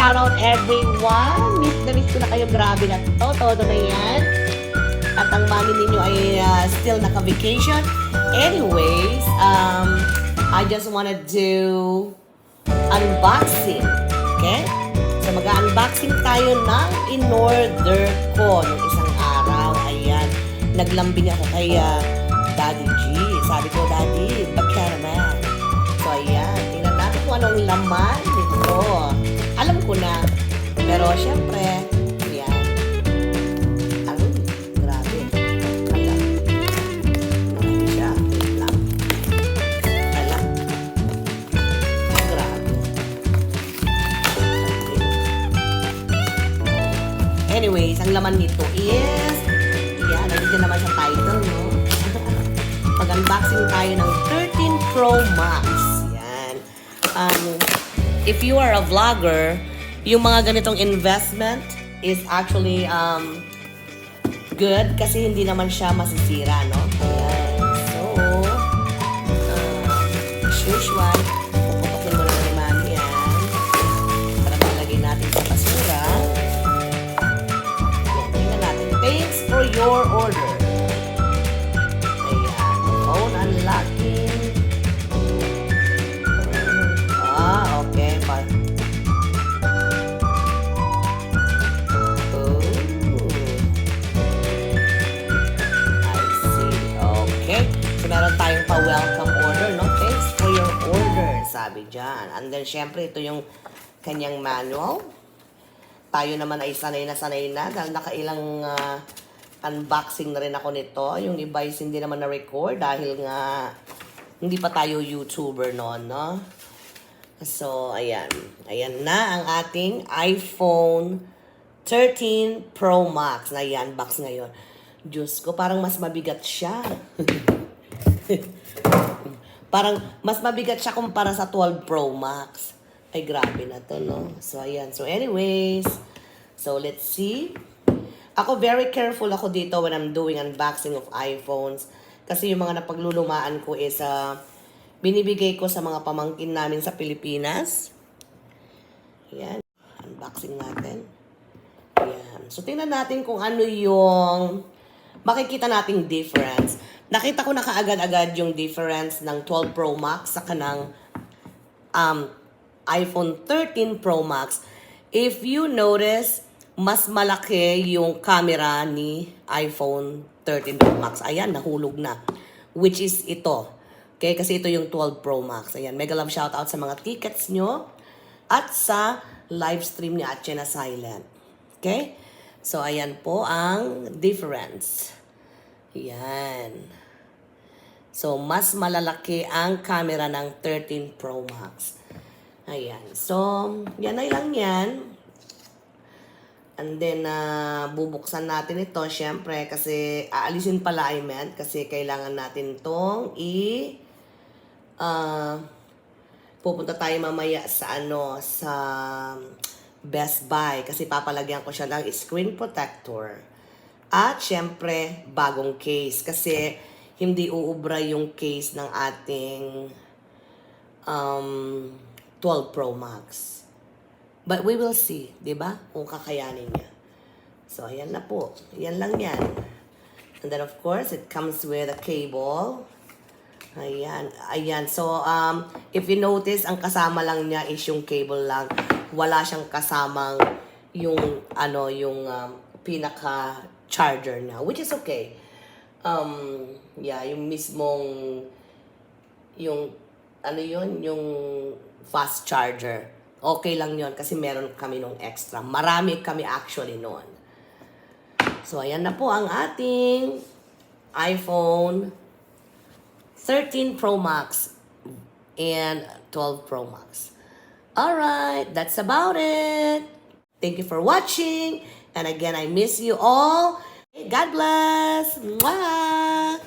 shoutout everyone. Miss ko na kayo. Grabe na to. Todo na yan. At ang mami ninyo ay still naka-vacation. Anyways, I just wanna do unboxing. Okay? So, mag-unboxing tayo ng in-order ko nung isang araw. Ayan. Naglambing ako kay Daddy G. Sabi ko, Daddy, ba't ka naman? So, ayan. Tingnan natin kung anong laman nito. Alam ko na. Pero, syempre, ayan. Ay, grabe. Hala. Marami siya. Wait lang. Hala. Grabe. Anyways, ang laman nito is, yan, nandito naman sa title, no? Mag-unboxing tayo ng 13 Pro Max. Yan. If you are a vlogger, yung mga ganitong investment is actually good kasi hindi naman siya masisira, no? Yan. So, as usual, puputokin mo na naman yan para malagay natin sa basura. Yan, tingnan natin. Thanks for your order. Ayan. Phone unlocking. Okay. Oh. I see. Okay. So, meron tayong pa-welcome order, no? Thanks for your order, sabi dyan. And then, syempre, ito yung kanyang manual. Tayo naman ay sanay na dahil nakailang unboxing na rin ako nito. Yung iba is hindi naman na-record dahil nga hindi pa tayo YouTuber noon, no? So, ayan. Ayan na ang ating iPhone 13 Pro Max na i-unbox ngayon. Diyos ko, parang mas mabigat siya. Parang mas mabigat siya kumpara sa 12 Pro Max. Ay, grabe na to, no? So, ayan. So, anyways. So, let's see. Ako, very careful ako dito when I'm doing unboxing of iPhones. Kasi yung mga napaglulumaan ko is binibigay ko sa mga pamangkin namin sa Pilipinas. Ayan. Unboxing natin. Ayan. So, tingnan natin kung ano yung makikita nating difference. Nakita ko na kaagad-agad yung difference ng 12 Pro Max sa kanang iPhone 13 Pro Max. If you notice, mas malaki yung camera ni iPhone 13 Pro Max. Ayan, nahulog na. Which is ito. Okay, kasi ito yung 12 Pro Max. Ayan, mega love shoutout sa mga tickets nyo at sa live stream ni Atche na Silent. Okay? So, ayan po ang difference. Ayan. So, mas malalaki ang camera ng 13 Pro Max. Ayan. So, yan ay lang yan. And then, bubuksan natin ito, syempre, kasi aalisin pala I meant, kasi kailangan natin itong pupunta tayo mamaya sa sa Best Buy kasi papalagyan ko siya ng screen protector at syempre bagong case kasi hindi uubra yung case ng ating 12 Pro Max, but we will see, di ba, kung kakayanin niya. So ayan na po, yan lang yan. And then of course it comes with a cable. Ayan. So, if you notice, ang kasama lang niya is yung cable lang. Wala siyang kasamang yung, pinaka-charger niya. Which is okay. Yung mismong, yung fast charger. Okay lang yon kasi meron kami nung extra. Marami kami actually noon. So, ayan na po ang ating iPhone 13 Pro Max and 12 Pro Max. Alright, that's about it. Thank you for watching. And again, I miss you all. God bless. Mwah!